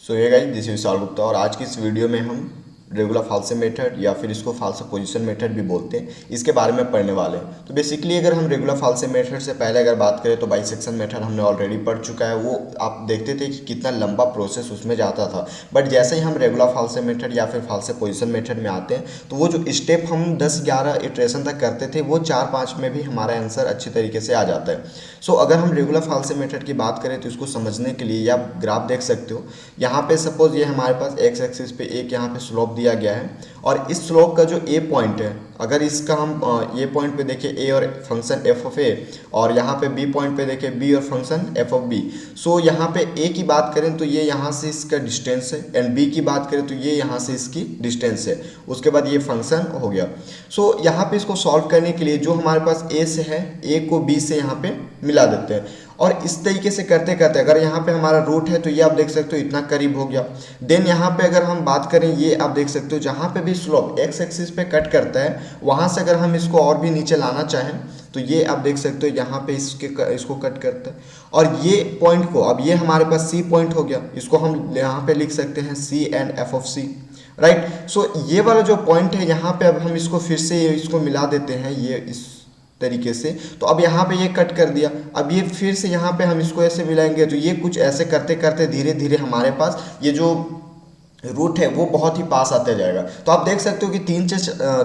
सो ये guys this is Vishal Gupta और आज की इस वीडियो में हम रेगुलर फाल्से मेथड या फिर इसको फाल्से पोजीशन मेथड भी बोलते हैं, इसके बारे में पढ़ने वाले हैं। तो बेसिकली अगर हम रेगुलर फाल्से मेथड से पहले अगर बात करें तो बाइसेक्शन मेथड हमने ऑलरेडी पढ़ चुका है। वो आप देखते थे कि कितना लंबा प्रोसेस उसमें जाता था, बट जैसे ही हम रेगुलर फाल्से मेथड या फिर फाल्से पोजीशन मेथड में आते हैं तो वो जो स्टेप हम 10-11 इटरेशन तक करते थे वो 4-5 में भी हमारा आंसर अच्छी तरीके से आ जाता है। सो अगर हम रेगुलर फाल्से मेथड की बात करें तो इसको समझने के लिए आप ग्राफ देख सकते हो। यहाँ पे सपोज ये हमारे पास एक्स एक्सिस पे एक यहाँ पे स्लोप दिया गया है और इस स्लोप का जो ए पॉइंट है, अगर इसका हम ए पॉइंट पे देखें ए और फंक्शन एफ ऑफ ए और यहाँ पे बी पॉइंट पे देखें बी और फंक्शन एफ ऑफ बी। सो यहाँ पे ए की बात करें तो ये यहाँ से इसका डिस्टेंस है एंड बी की बात करें तो ये यहाँ से इसकी डिस्टेंस है। उसके बाद ये फंक्शन हो गया। सो यहाँ पे इसको सॉल्व करने के लिए जो हमारे पास ए से है, ए को बी से यहाँ पे मिला देते हैं और इस तरीके से करते करते अगर यहाँ पे हमारा रूट है तो ये आप देख सकते हो इतना करीब हो गया। देन यहाँ पे अगर हम बात करें, ये आप देख सकते हो जहाँ पे भी स्लोप एक्स एक्सिस पे कट करता है वहाँ से अगर हम इसको और भी नीचे लाना चाहें तो ये आप देख सकते हो यहाँ पे इसको कट करता है और ये पॉइंट को, अब ये हमारे पास सी पॉइंट हो गया, इसको हम यहाँ पे लिख सकते हैं C and F of C, right. So ये वाला जो पॉइंट है यहाँ पे अब हम इसको फिर से इसको मिला देते हैं ये इस तरीके से। तो अब यहाँ पे ये कट कर दिया, अब ये फिर से यहाँ पे हम इसको ऐसे मिलाएंगे तो ये कुछ ऐसे करते करते धीरे धीरे हमारे पास ये जो रूट है वो बहुत ही पास आते जाएगा। तो आप देख सकते हो कि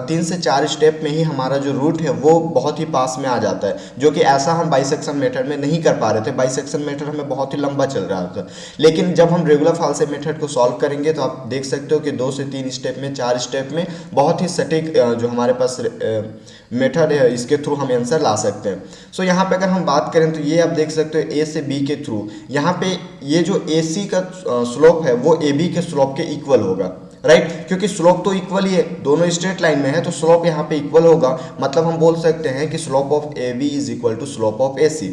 3 से 4 स्टेप में ही हमारा जो रूट है वो बहुत ही पास में आ जाता है, जो कि ऐसा हम बाइसेक्शन मेथड में नहीं कर पा रहे थे। बाइसेक्शन मेथड हमें बहुत ही लंबा चल रहा था, लेकिन जब हम रेगुलर फाल्से मेथड को सॉल्व करेंगे तो आप देख सकते हो कि 2 से 3 स्टेप में, 4 स्टेप में बहुत ही सटीक जो हमारे पास मेथड है इसके थ्रू हम आंसर ला सकते हैं। सो यहाँ पे अगर हम बात करें तो ये आप देख सकते हो ए से बी के थ्रू यहाँ पे ये जो ए सी का स्लोप है वो ए बी के स्लोप के इक्वल होगा, राइट क्योंकि स्लोप तो इक्वल ही है, दोनों स्ट्रेट लाइन में है तो स्लोप यहाँ पे इक्वल होगा। मतलब हम बोल सकते हैं कि slope of A B is equal to slope of A C.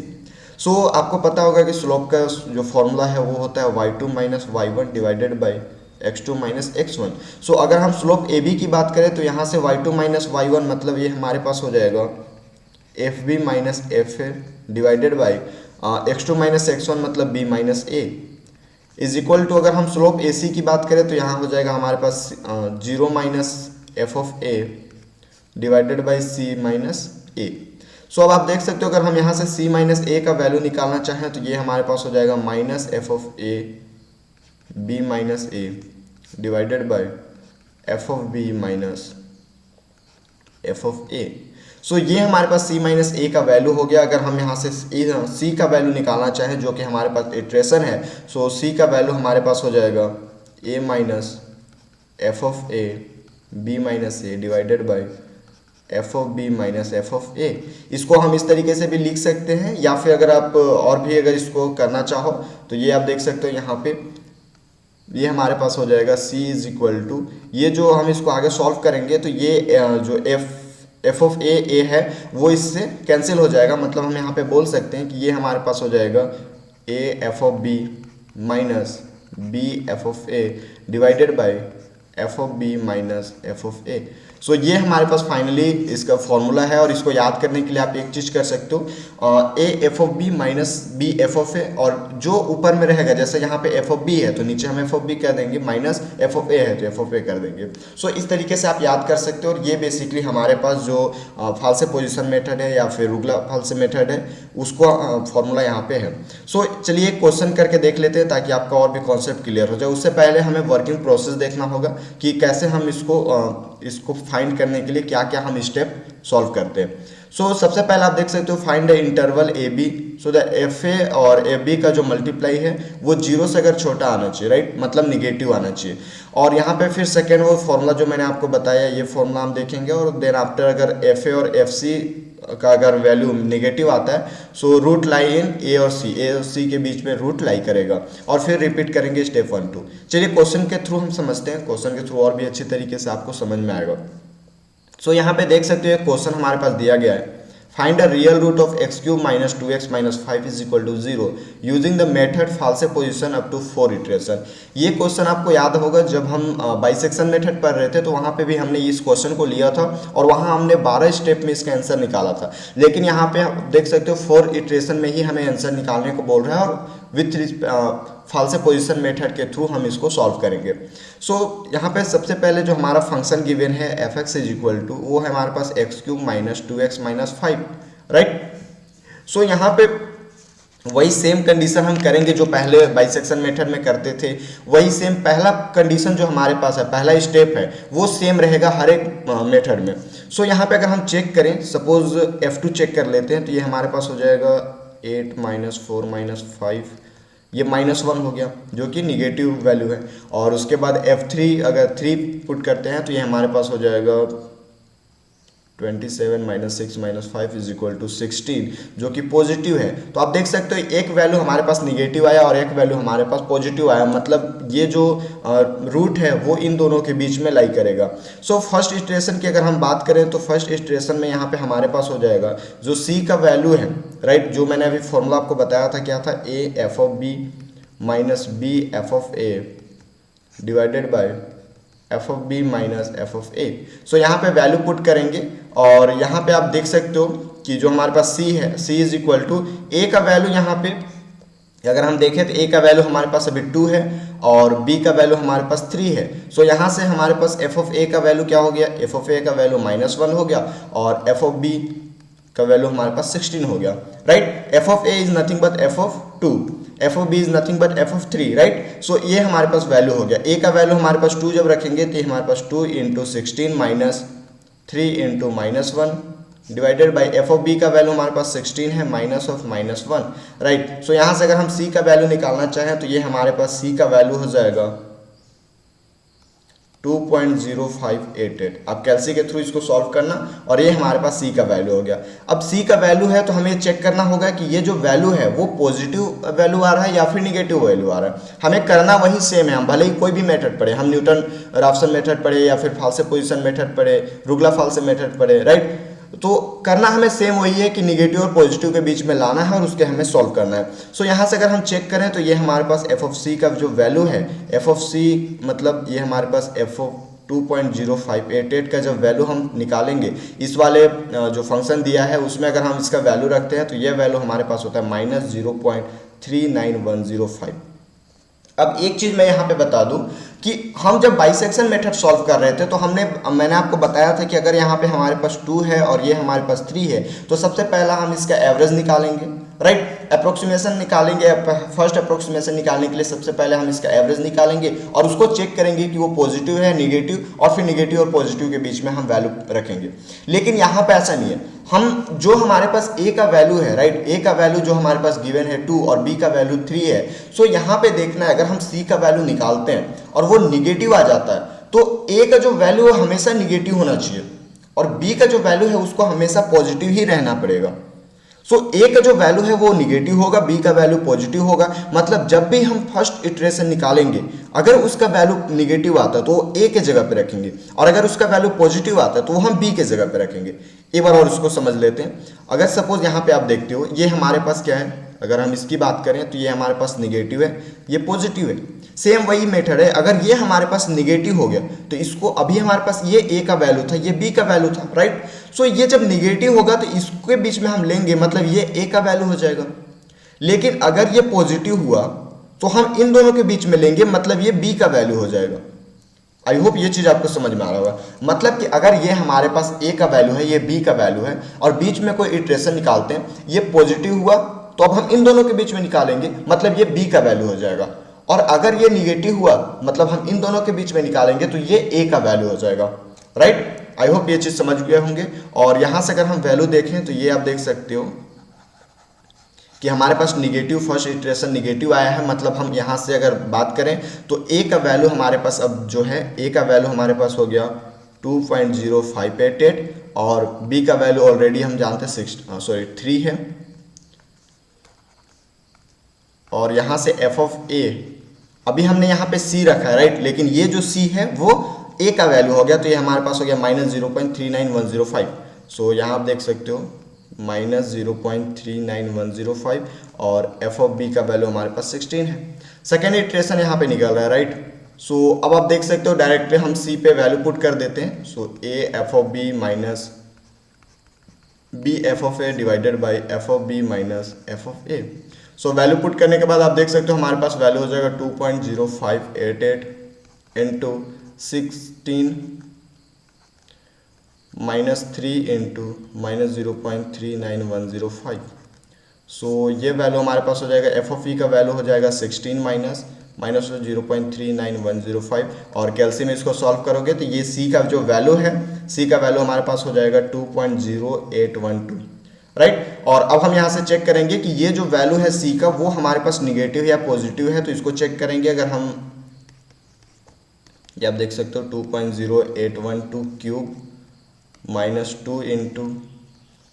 So आपको पता होगा कि स्लोप का जो फॉर्मूला है वो होता है y2 minus y1 divided by x2 minus x1। सो अगर हम स्लोप ए बी की बात करें तो यहाँ से y2 माइनस y1 मतलब ये हमारे पास हो जाएगा F B minus F A divided by x2 minus x1 मतलब b minus A is equal to, अगर हम स्लोप ए सी की बात करें तो यहाँ हो जाएगा हमारे पास 0 minus F of A divided by C minus A. So अब आप देख सकते हो अगर हम यहाँ से c माइनस ए का वैल्यू निकालना चाहें तो ये हमारे पास हो जाएगा minus F of A B minus A divided by F of B minus F of A. So ये हमारे पास c माइनस ए का वैल्यू हो गया। अगर हम यहाँ से c का वैल्यू निकालना चाहें जो कि हमारे पास इटरेशन है, सो c का वैल्यू हमारे पास हो जाएगा a minus F of A B minus A divided by F of B minus F of A. इसको हम इस तरीके से भी लिख सकते हैं या फिर अगर आप और भी अगर इसको करना चाहो तो ये आप देख सकते हो यहाँ पे ये हमारे पास हो जाएगा c इज इक्वल टू, ये जो हम इसको आगे सॉल्व करेंगे तो ये जो एफ ऑफ ए है वो इससे कैंसिल हो जाएगा। मतलब हम यहाँ पे बोल सकते हैं कि ये हमारे पास हो जाएगा A F of B minus B F of A divided by F of B minus F of A. So ये हमारे पास फाइनली इसका फॉर्मूला है और इसको याद करने के लिए आप एक चीज़ कर सकते हो, A F of B minus B F of A, और जो ऊपर में रहेगा जैसे यहाँ पे एफ ऑफ बी है तो नीचे हम एफ ऑफ बी कर देंगे, माइनस एफ ऑफ ए है तो एफ ऑफ ए कर देंगे। सो इस तरीके से आप याद कर सकते हो और ये बेसिकली हमारे पास जो फाल्से पोजिशन मेथड है या फिर रेगुलर फाल्से मेथड है उसको फॉर्मूला यहाँ पे है। सो चलिए एक क्वेश्चन करके देख लेते हैं ताकि आपका और भी कॉन्सेप्ट क्लियर हो जाए। उससे पहले हमें वर्किंग प्रोसेस देखना होगा कि कैसे हम इसको फाइंड करने के लिए क्या क्या हम स्टेप सॉल्व करते हैं। सो सबसे पहले आप देख सकते हो find the interval A B. So the F A और ए बी का जो मल्टीप्लाई है वो 0 से अगर छोटा आना चाहिए, राइट, मतलब निगेटिव आना चाहिए। और यहाँ पे फिर सेकेंड वो फॉर्मूला जो मैंने आपको बताया ये फॉर्मूला हम देखेंगे और देन आफ्टर अगर एफ ए और एफ सी का अगर वैल्यू नेगेटिव आता है सो रूट लाई इन ए और सी के बीच में रूट लाई करेगा और फिर रिपीट करेंगे स्टेप 1 2। चलिए क्वेश्चन के थ्रू हम समझते हैं, क्वेश्चन के थ्रू और भी अच्छी तरीके से आपको समझ में आएगा। सो यहाँ पे देख सकते हो एक क्वेश्चन हमारे पास दिया गया है, find the real root of X cube minus 2x minus 5 is equal to 0 using the method false position up to 4 iteration. ये क्वेश्चन आपको याद होगा जब हम बाइसेक्शन मेथड पढ़ रहे थे तो वहाँ पे भी हमने इस क्वेश्चन को लिया था और वहाँ हमने 12 स्टेप में इसका आंसर निकाला था। लेकिन यहाँ पे आप देख सकते हो 4 इटरेशन में ही हमें आंसर निकालने को बोल रहा है और विथ फाल्स पोजीशन मेथड के थ्रू हम इसको सॉल्व करेंगे। सो यहाँ पे सबसे पहले जो हमारा फंक्शन गिवन है F X is equal to, वो है हमारे पास X cube minus 2x minus 5, right. So यहाँ पे वही सेम कंडीशन हम करेंगे जो पहले बाइसेक्शन मेथड में करते थे, वही सेम पहला कंडीशन जो हमारे पास है, पहला स्टेप है, वो सेम रहेगा हर एक मेथड में। सो यहाँ पे अगर हम चेक करें, सपोज F2 चेक कर लेते हैं, तो ये हमारे पास हो जाएगा 8 माइनस 4 माइनस 5, ये -1 हो गया जो कि निगेटिव वैल्यू है। और उसके बाद F3 अगर 3 पुट करते हैं तो ये हमारे पास हो जाएगा 27 minus 6 minus 5 is equal to 16, जो कि पॉजिटिव है। तो आप देख सकते हो एक वैल्यू हमारे पास निगेटिव आया और एक वैल्यू हमारे पास पॉजिटिव आया, मतलब ये जो रूट है वो इन दोनों के बीच में लाई करेगा। सो फर्स्ट इटरेशन की अगर हम बात करें तो फर्स्ट इटरेशन में यहाँ पे हमारे पास हो जाएगा जो c का वैल्यू है, राइट, जो मैंने अभी फॉर्मूला आपको बताया था, क्या था, a F of b minus b F of a divided by F of B minus F of A. So यहाँ पे वैल्यू पुट करेंगे और यहाँ पे आप देख सकते हो कि जो हमारे पास c है, c is equal to a का वैल्यू, यहाँ पे अगर हम देखें तो a का वैल्यू हमारे पास अभी 2 है और b का वैल्यू हमारे पास 3 है। सो यहाँ से हमारे पास f ऑफ a का वैल्यू क्या हो गया, f ऑफ a का वैल्यू -1 हो गया और f ऑफ b का वैल्यू हमारे पास 16 हो गया, right. f of a is nothing but f of 2, f of b is nothing but f of 3, right. So ये हमारे पास वैल्यू हो गया। a का वैल्यू हमारे पास 2 जब रखेंगे तो ये हमारे पास 2 into 16 minus 3 into -1 divided by F of B का वैल्यू हमारे पास 16 है माइनस ऑफ -1, राइट। सो यहाँ से अगर हम c का वैल्यू निकालना चाहें तो ये हमारे पास c का वैल्यू हो जाएगा 2.0588। आप कैलसी के थ्रू इसको सॉल्व करना और ये हमारे पास c का वैल्यू हो गया। अब c का वैल्यू है तो हमें चेक करना होगा कि ये जो वैल्यू है वो पॉजिटिव वैल्यू आ रहा है या फिर निगेटिव वैल्यू आ रहा है। हमें करना वही सेम है, हम भले ही कोई भी मेथड पढ़े, हम न्यूटन राफसन मेथड पढ़े या फिर फाल्स पोजीशन मेथड पढ़े, रुगला फाल्स मेथड पढ़े, राइट। तो करना हमें सेम वही है कि निगेटिव और पॉजिटिव के बीच में लाना है और उसके हमें सॉल्व करना है। सो यहाँ से अगर हम चेक करें तो ये हमारे पास एफ ऑफ सी का जो वैल्यू है, एफ ऑफ सी मतलब ये हमारे पास एफ ऑफ 2.0588 का जब वैल्यू हम निकालेंगे, इस वाले जो फंक्शन दिया है उसमें अगर हम इसका वैल्यू रखते हैं तो ये वैल्यू हमारे पास होता है -0.39105। अब एक चीज़ मैं यहाँ पे बता दूँ कि हम जब बाइसेक्शन मेथड सॉल्व कर रहे थे तो मैंने आपको बताया था कि अगर यहाँ पे हमारे पास 2 है और ये हमारे पास 3 है तो सबसे पहला हम इसका एवरेज निकालेंगे, राइट। अप्रोक्सीमेशन निकालेंगे, फर्स्ट अप्रोक्सीमेशन निकालने के लिए सबसे पहले हम इसका एवरेज निकालेंगे और उसको चेक करेंगे कि वो पॉजिटिव है निगेटिव, और फिर निगेटिव और पॉजिटिव के बीच में हम वैल्यू रखेंगे। लेकिन यहाँ पे ऐसा नहीं है, हम जो हमारे पास a का वैल्यू है, राइट, a का वैल्यू जो हमारे पास गिवन है 2 और b का वैल्यू 3 है। सो यहाँ पे देखना है अगर हम c का वैल्यू निकालते हैं और वो निगेटिव आ जाता है तो a का जो वैल्यू है हमेशा निगेटिव होना चाहिए और b का जो वैल्यू है उसको हमेशा पॉजिटिव ही रहना पड़ेगा। सो a का जो वैल्यू है वो निगेटिव होगा, b का वैल्यू पॉजिटिव होगा। मतलब जब भी हम फर्स्ट इटरेशन निकालेंगे अगर उसका वैल्यू निगेटिव आता है तो वो a के जगह पे रखेंगे और अगर उसका वैल्यू पॉजिटिव आता है तो वो हम b के जगह पे रखेंगे। एक बार और इसको समझ लेते हैं। अगर सपोज यहाँ पे आप देखते हो ये हमारे पास क्या है, अगर हम इसकी बात करें तो ये हमारे पास निगेटिव है, ये पॉजिटिव है। सेम वही मेथड है, अगर ये हमारे पास निगेटिव हो गया तो इसको, अभी हमारे पास ये a का वैल्यू था, ये b का वैल्यू था, राइट। सो ये जब निगेटिव होगा तो इसके बीच में हम लेंगे, मतलब ये a का वैल्यू हो जाएगा। लेकिन अगर ये पॉजिटिव हुआ तो हम इन दोनों के बीच में लेंगे, मतलब ये b का वैल्यू हो जाएगा। आई होप ये चीज़ आपको समझ में आ रहा होगा। मतलब कि अगर ये हमारे पास a का वैल्यू है, ये b का वैल्यू है और बीच में कोई इटरेशन निकालते हैं, ये पॉजिटिव हुआ तो अब हम इन दोनों के बीच में निकालेंगे, मतलब ये b का वैल्यू हो जाएगा। और अगर ये निगेटिव हुआ मतलब हम इन दोनों के बीच में निकालेंगे तो ये a का वैल्यू हो जाएगा, राइट। आई होप ये चीज़ समझ गए होंगे। और यहाँ से अगर हम वैल्यू देखें तो ये आप देख सकते हो कि हमारे पास निगेटिव, फर्स्ट इटरेशन निगेटिव आया है। मतलब हम यहाँ से अगर बात करें तो a का वैल्यू हमारे पास अब जो है, a का वैल्यू हमारे पास हो गया 2.0588 और b का वैल्यू ऑलरेडी हम जानते हैं 3 है। और यहाँ से f ऑफ a, अभी हमने यहाँ पे c रखा है, राइट, लेकिन ये जो c है वो a का वैल्यू हो गया तो ये हमारे पास हो गया -0.39105। सो यहाँ आप देख सकते हो -0.39105 और f ऑफ b का वैल्यू हमारे पास 16 है। सेकेंड इटरेशन यहाँ पे निकल रहा है, राइट। सो अब आप देख सकते हो डायरेक्टली हम c पे वैल्यू पुट कर देते हैं। सो a f of b minus b f of a divided by f of b minus f of a। So value put करने के बाद आप देख सकते हो हमारे पास वैल्यू हो जाएगा 2.0588 इंटू 16 -3 इंटू -0.39105। सो ये वैल्यू हमारे पास हो जाएगा एफ ऑफ ई का वैल्यू हो जाएगा 16 माइनस 0.39105 और कैल्सी में इसको सॉल्व करोगे तो ये सी का जो वैल्यू है, सी का वैल्यू हमारे पास हो जाएगा 2.0812, राइट। और अब हम यहाँ से चेक करेंगे कि ये जो वैल्यू है सी का वो हमारे पास निगेटिव या पॉजिटिव है, तो इसको चेक करेंगे। अगर हम ये आप देख सकते हो 2.0812 क्यूब -2 इंटू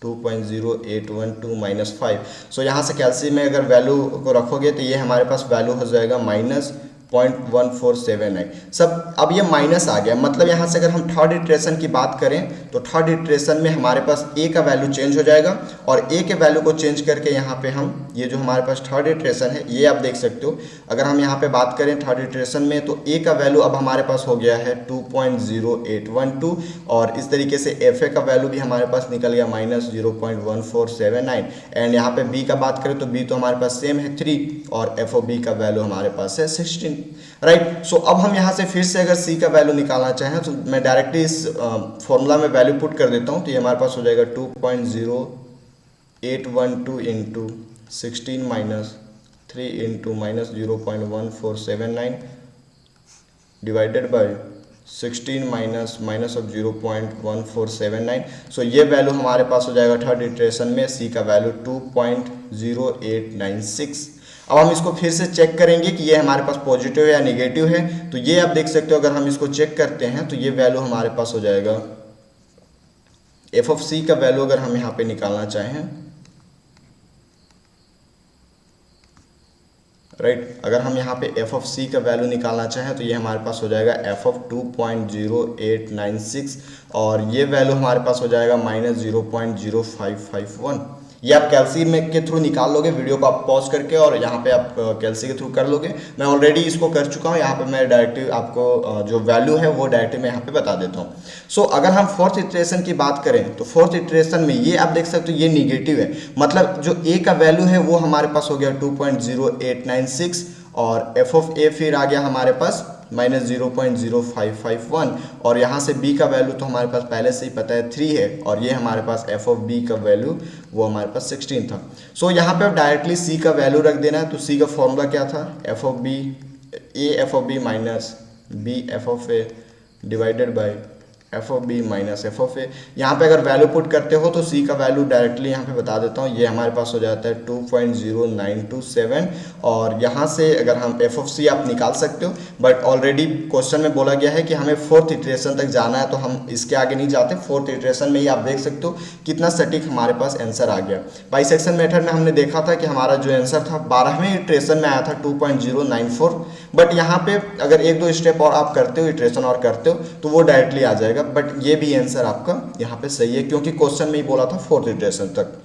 2.0812 -5। सो यहाँ से कैल्सी में अगर वैल्यू को रखोगे तो ये हमारे पास वैल्यू हो जाएगा -0.1479। सब अब ये माइनस आ गया, मतलब यहाँ से अगर हम थर्ड इटरेशन की बात करें तो थर्ड इटरेशन में हमारे पास ए का वैल्यू चेंज हो जाएगा और ए के वैल्यू को चेंज करके यहाँ पे हम ये जो हमारे पास थर्ड इटरेशन है ये आप देख सकते हो। अगर हम यहाँ पे बात करें थर्ड इटरेशन में तो ए का वैल्यू अब हमारे पास हो गया है 2.0812 और इस तरीके से एफ ए का वैल्यू भी हमारे पास निकल गया -0.1479। एंड यहाँ पे बी का बात करें तो बी तो हमारे पास सेम है 3 और एफ ओ बी का वैल्यू हमारे पास है 16, राइट। सो अब हम यहाँ से फिर से अगर सी का वैल्यू निकालना चाहें तो मैं डायरेक्टली इस फॉर्मूला में वैल्यू पुट कर देता हूँ, तो ये हमारे पास हो जाएगा 2.0812 into 16 minus 3 into -0.1479 divided by 16 minus of 0.1479। सो ये वैल्यू हमारे पास हो जाएगा थर्ड इटरेशन में सी का वैल्यू 2.0896। अब हम इसको फिर से चेक करेंगे कि ये हमारे पास पॉजिटिव या नेगेटिव है, तो ये आप देख सकते हो अगर हम इसको चेक करते हैं तो ये वैल्यू हमारे पास हो जाएगा एफ ऑफ सी का वैल्यू अगर हम यहाँ पे निकालना चाहें, राइट। अगर हम यहाँ पे एफ ऑफ सी का वैल्यू निकालना चाहें तो ये हमारे पास हो जाएगा एफ ऑफ 2.0896 और ये वैल्यू हमारे पास हो जाएगा -0.0551। ये आप कैल्सी में के थ्रू निकाल लोगे, वीडियो को आप पॉज करके और यहाँ पे आप कैल्सी के थ्रू कर लोगे। मैं ऑलरेडी इसको कर चुका हूँ, यहाँ पे मैं डायरेक्टली आपको जो वैल्यू है वो डायरेक्टली मैं यहाँ पे बता देता हूँ। सो अगर हम फोर्थ इटरेशन की बात करें तो फोर्थ इटरेशन में ये आप देख सकते हो ये निगेटिव है, मतलब जो ए का वैल्यू है वो हमारे पास हो गया 2.0896 और एफ ऑफ ए फिर आ गया हमारे पास -0.0551 और यहाँ से b का वैल्यू तो हमारे पास पहले से ही पता है 3 है और ये हमारे पास f ऑफ b का वैल्यू वो हमारे पास 16 था। सो यहाँ पे अब डायरेक्टली c का वैल्यू रख देना है, तो c का फॉर्मूला क्या था, f of b a f of b minus b f of a divided by F of B minus F of A. यहाँ पे अगर वैल्यू पुट करते हो तो सी का वैल्यू डायरेक्टली यहाँ पे बता देता हूँ, ये हमारे पास हो जाता है 2.0927 और यहाँ से अगर हम एफ ऑफ सी आप निकाल सकते हो, बट ऑलरेडी क्वेश्चन में बोला गया है कि हमें फोर्थ इटरेशन तक जाना है तो हम इसके आगे नहीं जाते। फोर्थ इटरेशन में ही आप देख सकते हो कितना सटीक हमारे पास आंसर आ गया। बाइसेक्शन मेथड में हमने देखा था कि हमारा जो आंसर था 12वें इटरेशन में आया था 2.094, बट यहाँ पे अगर एक दो स्टेप और आप करते हो, इटरेशन और करते हो तो वो डायरेक्टली आ जाएगा। बट ये भी आंसर आपका यहाँ पे सही है क्योंकि क्वेश्चन में ही बोला था फोर्थ इटरेशन तक।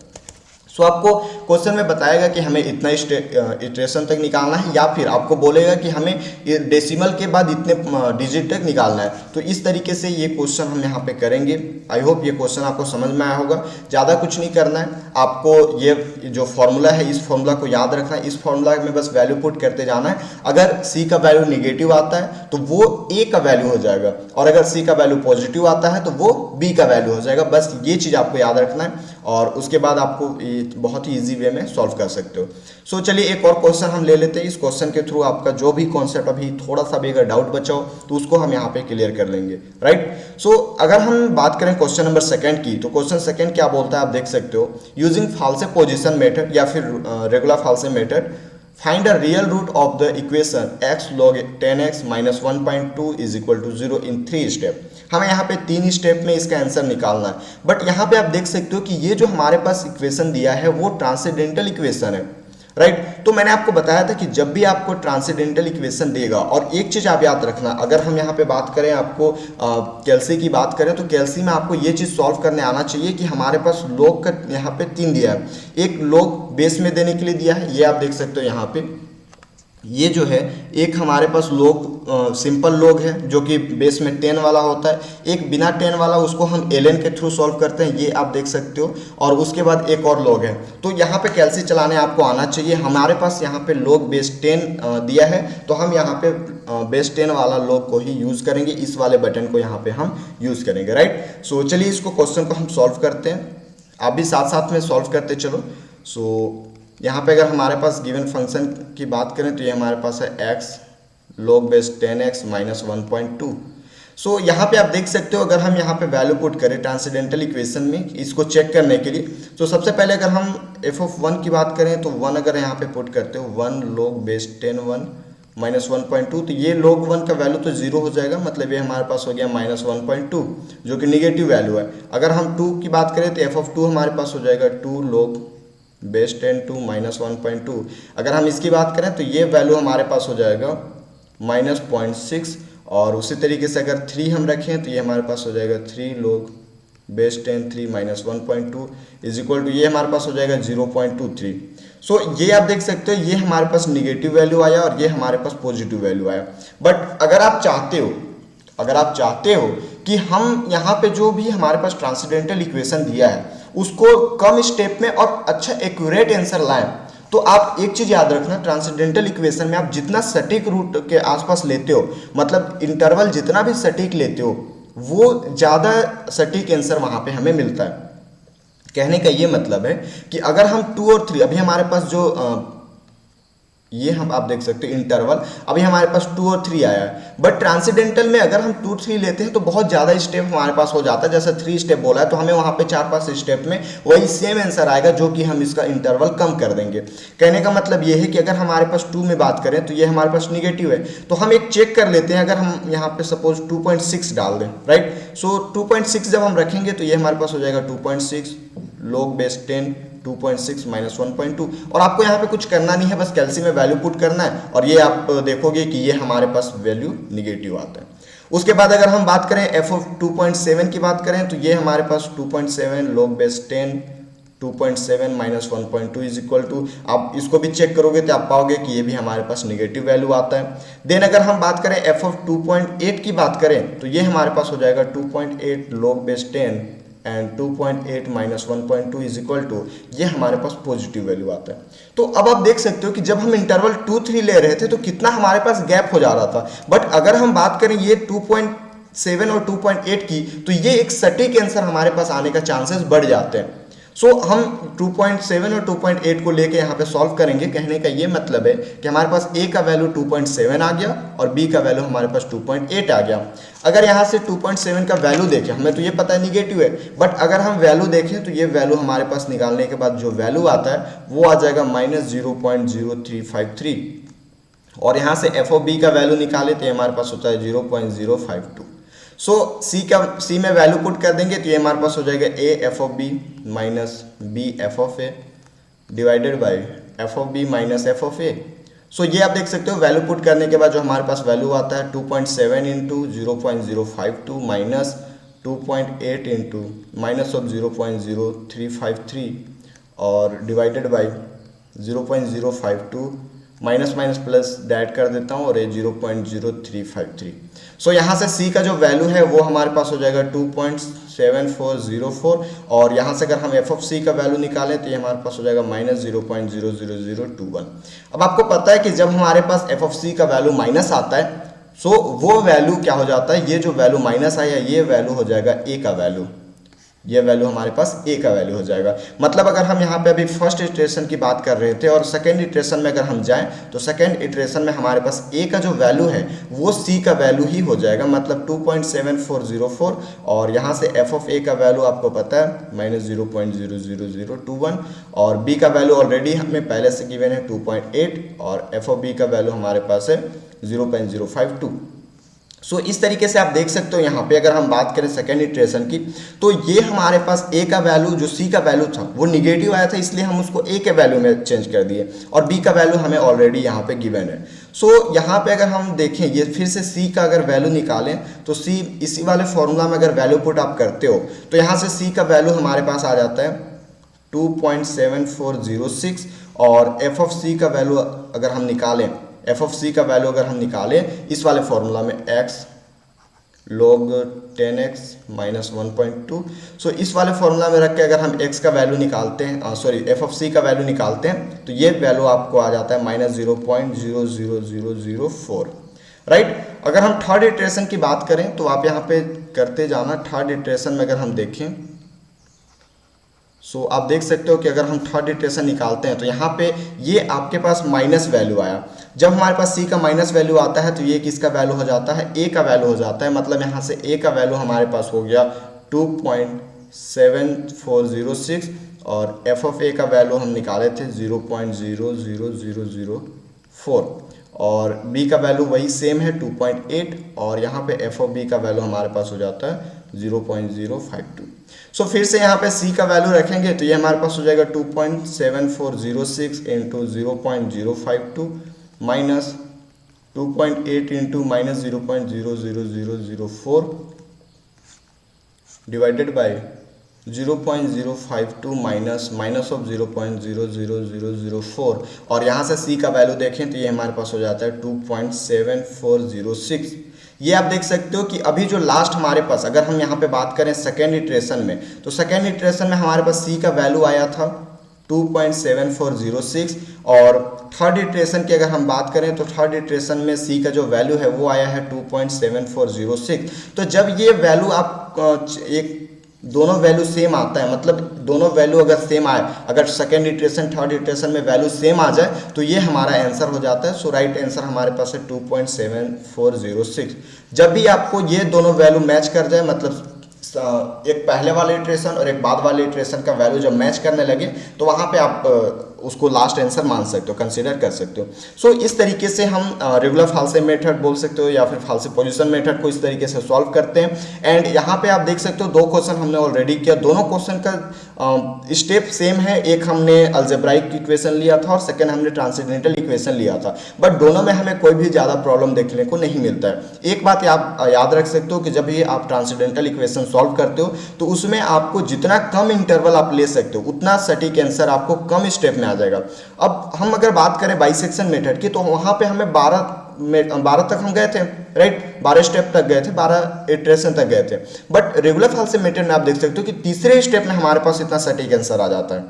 सो आपको क्वेश्चन में बताएगा कि हमें इतना इटरेशन तक निकालना है या फिर आपको बोलेगा कि हमें डेसिमल के बाद इतने डिजिट तक निकालना है, तो इस तरीके से ये क्वेश्चन हम यहाँ पे करेंगे। आई होप ये क्वेश्चन आपको समझ में आया होगा। ज़्यादा कुछ नहीं करना है आपको, ये जो फॉर्मूला है इस फॉर्मूला को याद रखना है, इस फॉर्मूला में बस वैल्यू पुट करते जाना है। अगर सी का वैल्यू निगेटिव आता है तो वो ए का वैल्यू हो जाएगा और अगर सी का वैल्यू पॉजिटिव आता है तो वो बी का वैल्यू हो जाएगा। बस ये चीज़ आपको याद रखना है और उसके बाद आपको बहुत ही इजी वे में सॉल्व कर सकते हो। सो चलिए एक और क्वेश्चन हम ले लेते हैं। इस क्वेश्चन के थ्रू आपका जो भी कॉन्सेप्ट अभी थोड़ा सा भी अगर डाउट बचा हो तो उसको हम यहाँ पे क्लियर कर लेंगे, राइट। सो अगर हम बात करें क्वेश्चन नंबर सेकंड की, तो क्वेश्चन सेकंड क्या बोलता है आप देख सकते हो। यूजिंग फाल्से पोजिशन मेथड या फिर regular false method, find a real root of the equation x log 10x minus 1.2 is equal to 0 in 3 step. हमें यहाँ पे 3 स्टेप में इसका आंसर निकालना है, बट यहाँ पे आप देख सकते हो कि ये जो हमारे पास इक्वेशन दिया है वो ट्रांसेंडेंटल इक्वेशन है, राइट। तो मैंने आपको बताया था कि जब भी आपको ट्रांसेंडेंटल इक्वेशन देगा, और एक चीज़ आप याद रखना, अगर हम यहाँ पे बात करें आपको कैल्सी की बात करें तो कैल्सी में आपको ये चीज़ सॉल्व करने आना चाहिए कि हमारे पास लॉग का यहाँ पे 3 दिया है। एक लॉग बेस में देने के लिए दिया है, ये आप देख सकते हो यहाँ पे ये जो है एक हमारे पास लोग सिंपल लोग है जो कि बेस में 10 वाला होता है, एक बिना 10 वाला उसको हम ln के थ्रू सॉल्व करते हैं, ये आप देख सकते हो। और उसके बाद एक और लोग है। तो यहाँ पे कैलसी चलाने आपको आना चाहिए। हमारे पास यहाँ पे लोग बेस 10 दिया है, तो हम यहाँ पे बेस 10 वाला लोग को ही यूज़ करेंगे, इस वाले बटन को यहाँ पे हम यूज़ करेंगे, राइट। सो चलिए इसको क्वेश्चन को हम सॉल्व करते हैं, आप भी साथ साथ में सॉल्व करते चलो। सो यहाँ पे अगर हमारे पास गिवन फंक्शन की बात करें तो ये हमारे पास है x log base 10x minus 1.2। सो यहाँ पे आप देख सकते हो, अगर हम यहाँ पे वैल्यू पुट करें ट्रांसेंडेंटल इक्वेशन में इसको चेक करने के लिए, तो सबसे पहले अगर हम f(1) की बात करें तो 1 अगर यहाँ पे पुट करते हो 1 log बेस 10 1 माइनस 1.2, तो ये log 1 का वैल्यू तो 0 हो जाएगा, मतलब ये हमारे पास हो गया माइनस 1.2 जो कि निगेटिव वैल्यू है। अगर हम 2 की बात करें तो f(2) हमारे पास हो जाएगा 2 log बेस 10 2 माइनस 1.2। अगर हम इसकी बात करें तो ये वैल्यू हमारे पास हो जाएगा माइनस 0.6। और उसी तरीके से अगर 3 हम रखें तो ये हमारे पास हो जाएगा 3 log base 10 3 minus 1.2 is equal to ये हमारे पास हो जाएगा 0.23। सो ये आप देख सकते हो, ये हमारे पास निगेटिव वैल्यू आया और ये हमारे पास पॉजिटिव वैल्यू आया। बट अगर आप चाहते हो कि हम यहाँ पे जो भी हमारे पास ट्रांसेंडेंटल इक्वेशन दिया है उसको कम स्टेप में और अच्छा एक्यूरेट आंसर लाएं, तो आप एक चीज याद रखना, ट्रांसेंडेंटल इक्वेशन में आप जितना सटीक रूट के आसपास लेते हो, मतलब इंटरवल जितना भी सटीक लेते हो, वो ज़्यादा सटीक आंसर वहाँ पे हमें मिलता है। कहने का ये मतलब है कि अगर हम 2 और 3, अभी हमारे पास जो ये हम आप देख सकते हो इंटरवल, अभी हमारे पास 2 और 3 आया है, बट ट्रांसेंडेंटल में अगर हम 2 3 लेते हैं तो बहुत ज़्यादा स्टेप हमारे पास हो जाता है। जैसे 3 स्टेप बोला है तो हमें वहाँ पे 4-5 स्टेप में वही सेम आंसर आएगा, जो कि हम इसका इंटरवल कम कर देंगे। कहने का मतलब ये है कि अगर हमारे पास 2 में बात करें तो ये हमारे पास निगेटिव है, तो हम एक चेक कर लेते हैं। अगर हम यहाँ पे सपोज 2.6 डाल दें, राइट, सो 2.6 जब हम रखेंगे तो ये हमारे पास हो जाएगा 2.6 log बेस 10 2.6 माइनस 1.2। और आपको यहाँ पे कुछ करना नहीं है, बस कैलसी में वैल्यू पुट करना है और ये आप देखोगे कि ये हमारे पास वैल्यू निगेटिव आता है। उसके बाद अगर हम बात करें f ऑफ 2.7 की बात करें तो ये हमारे पास 2.7 log base 10 2.7 minus 1.2 is equal to, आप इसको भी चेक करोगे तो आप पाओगे कि ये भी हमारे पास निगेटिव वैल्यू आता है। देन अगर हम बात करें f ऑफ 2.8 की बात करें तो ये हमारे पास हो जाएगा 2.8 log base 10 and 2.8 minus 1.2 is equal to, ये हमारे पास पॉजिटिव वैल्यू आता है। तो अब आप देख सकते हो कि जब हम इंटरवल 2-3 ले रहे थे तो कितना हमारे पास गैप हो जा रहा था, बट अगर हम बात करें ये 2.7 और 2.8 की, तो ये एक सटीक आंसर हमारे पास आने का चांसेस बढ़ जाते हैं। सो हम 2.7 और 2.8 को लेके यहाँ पे सॉल्व करेंगे। कहने का ये मतलब है कि हमारे पास a का वैल्यू 2.7 आ गया और b का वैल्यू हमारे पास 2.8 आ गया। अगर यहाँ से 2.7 का वैल्यू देखें, हमें तो ये पता है निगेटिव है, बट अगर हम वैल्यू देखें तो ये वैल्यू हमारे पास निकालने के बाद जो वैल्यू आता है वो आ जाएगा माइनस 0.0353। और यहाँ से एफ ऑफ बी का वैल्यू निकाले तो ये हमारे पास होता है 0.052। सो सी में वैल्यू पुट कर देंगे तो ये हमारे पास हो जाएगा A F of B minus B F of A divided by F of B minus F of A. So ये आप देख सकते हो वैल्यू पुट करने के बाद जो हमारे पास वैल्यू आता है 2.7 into 0.052 minus 2.8 into minus of 0.0353 और divided by 0.052 minus minus plus that कर देता हूँ और ये 0.0353। सो यहाँ से C का जो वैल्यू है वो हमारे पास हो जाएगा 2.7404 और यहाँ से अगर हम एफ ऑफ C का वैल्यू निकालें तो ये हमारे पास हो जाएगा माइनस 0.00021। अब आपको पता है कि जब हमारे पास एफ ऑफ C का वैल्यू माइनस आता है सो वो वैल्यू क्या हो जाता है, ये जो वैल्यू माइनस आया ये वैल्यू हो जाएगा A का वैल्यू, ये वैल्यू हमारे पास A का वैल्यू हो जाएगा। मतलब अगर हम यहाँ पे अभी फर्स्ट इटरेशन की बात कर रहे थे और सेकेंड इटरेशन में अगर हम जाएं तो सेकेंड इटरेशन में हमारे पास A का जो वैल्यू है वो C का वैल्यू ही हो जाएगा, मतलब 2.7404 और यहाँ से f ऑफ A का वैल्यू आपको पता है माइनस 0.00021 और B का वैल्यू ऑलरेडी हमें पहले से गिवन है 2.8 और f ऑफ B का वैल्यू हमारे पास है 0.052। सो इस तरीके से आप देख सकते हो यहाँ पे अगर हम बात करें सेकेंड इटरेशन की तो ये हमारे पास A का वैल्यू जो C का वैल्यू था वो निगेटिव आया था, इसलिए हम उसको A के वैल्यू में चेंज कर दिए और B का वैल्यू हमें ऑलरेडी यहाँ पे गिवन है। सो यहाँ पे अगर हम देखें ये फिर से C का अगर वैल्यू निकालें तो C इसी वाले फॉर्मूला में अगर वैल्यू पुट आप करते हो तो यहाँ से C का वैल्यू हमारे पास आ जाता है 2.7406 और f ऑफ C का वैल्यू अगर हम निकालें एफ ऑफ सी का वैल्यू अगर हम निकालें इस वाले फॉर्मूला में x log 10x माइनस 1.2, सो इस वाले फॉर्मूला में रख के अगर हम x का वैल्यू निकालते हैं, सॉरी एफ ऑफ सी का वैल्यू निकालते हैं, तो ये वैल्यू आपको आ जाता है -0.00004, राइट। अगर हम थर्ड इटरेशन की बात करें तो आप यहाँ पे करते जाना। थर्ड इटरेशन में अगर हम देखें, सो आप देख सकते हो कि अगर हम थर्ड इटरेशन निकालते हैं तो यहाँ पे ये आपके पास माइनस वैल्यू आया। जब हमारे पास c का माइनस वैल्यू आता है तो ये किसका वैल्यू हो जाता है, a का वैल्यू हो जाता है। मतलब यहाँ से a का वैल्यू हमारे पास हो गया 2.7406 और f ऑफ a का वैल्यू हम निकाले थे 0.00004 और b का वैल्यू वही सेम है 2.8 और यहाँ पे f ऑफ b का वैल्यू हमारे पास हो जाता है 0.052। सो फिर से यहाँ पे c का वैल्यू रखेंगे तो ये हमारे पास हो जाएगा 2.7406 into 0.052 minus 2.8 into minus 0.00004 divided by 0.052 minus of 0.00004 और यहाँ से c का वैल्यू देखें तो ये हमारे पास हो जाता है 2.7406। ये आप देख सकते हो कि अभी जो लास्ट हमारे पास, अगर हम यहाँ पे बात करें सेकेंड इटरेशन में, तो सेकेंड इटरेशन में हमारे पास c का वैल्यू आया था 2.7406 और थर्ड इटरेशन की अगर हम बात करें तो थर्ड इटरेशन में c का जो वैल्यू है वो आया है 2.7406। तो जब ये वैल्यू आप एक दोनों वैल्यू सेम आता है, मतलब दोनों वैल्यू अगर सेम आए, अगर सेकेंड इटरेशन थर्ड इटरेशन में वैल्यू सेम आ जाए तो ये हमारा आंसर हो जाता है। सो राइट आंसर हमारे पास है 2.7406। जब भी आपको ये दोनों वैल्यू मैच कर जाए, मतलब एक पहले वाले इटरेशन और एक बाद वाले इटरेशन का वैल्यू जब मैच करने लगे तो वहाँ पे आप उसको लास्ट आंसर मान सकते हो, कंसीडर कर सकते हो। सो इस तरीके से हम रेगुलर फाल्से मेथड बोल सकते हो या फिर फाल्से पोजीशन मेथड को इस तरीके से सॉल्व करते हैं। एंड यहाँ पे आप देख सकते हो 2 क्वेश्चन हमने ऑलरेडी किया, दोनों क्वेश्चन का स्टेप सेम है। एक हमने अलजेब्राइक इक्वेशन लिया था और सेकंड हमने ट्रांसेंडेंटल इक्वेशन लिया था, बट दोनों में हमें कोई भी ज़्यादा प्रॉब्लम देखने को नहीं मिलता है। एक बात आप याद रख सकते हो कि जब भी आप ट्रांसेंडेंटल इक्वेशन सॉल्व करते हो तो उसमें आपको जितना कम इंटरवल आप ले सकते हो उतना सटीक आंसर आपको कम स्टेप में आ जाएगा। अब हम अगर बात करें बाइसेक्शन मेथड की तो वहां पे हमें 12 तक हम गए थे, राइट, 12 स्टेप तक गए थे, 12 इटरेशन तक गए थे। बट रेगुलर फाल्से मेथड में आप देख सकते हो कि तीसरे स्टेप में हमारे पास इतना सटीक आंसर आ जाता है।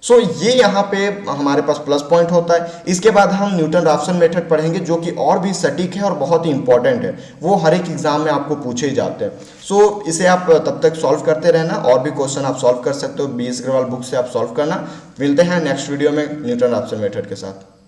सो ये यहाँ पे हमारे पास प्लस पॉइंट होता है। इसके बाद हम न्यूटन राफसन मेथड पढ़ेंगे जो कि और भी सटीक है और बहुत ही इंपॉर्टेंट है, वो हर एक एग्जाम में आपको पूछे ही जाते हैं। सो इसे आप तब तक सॉल्व करते रहना, और भी क्वेश्चन आप सॉल्व कर सकते हो, BS अग्रवाल बुक से आप सॉल्व करना। मिलते हैं नेक्स्ट वीडियो में न्यूटन राफसन मेथड के साथ।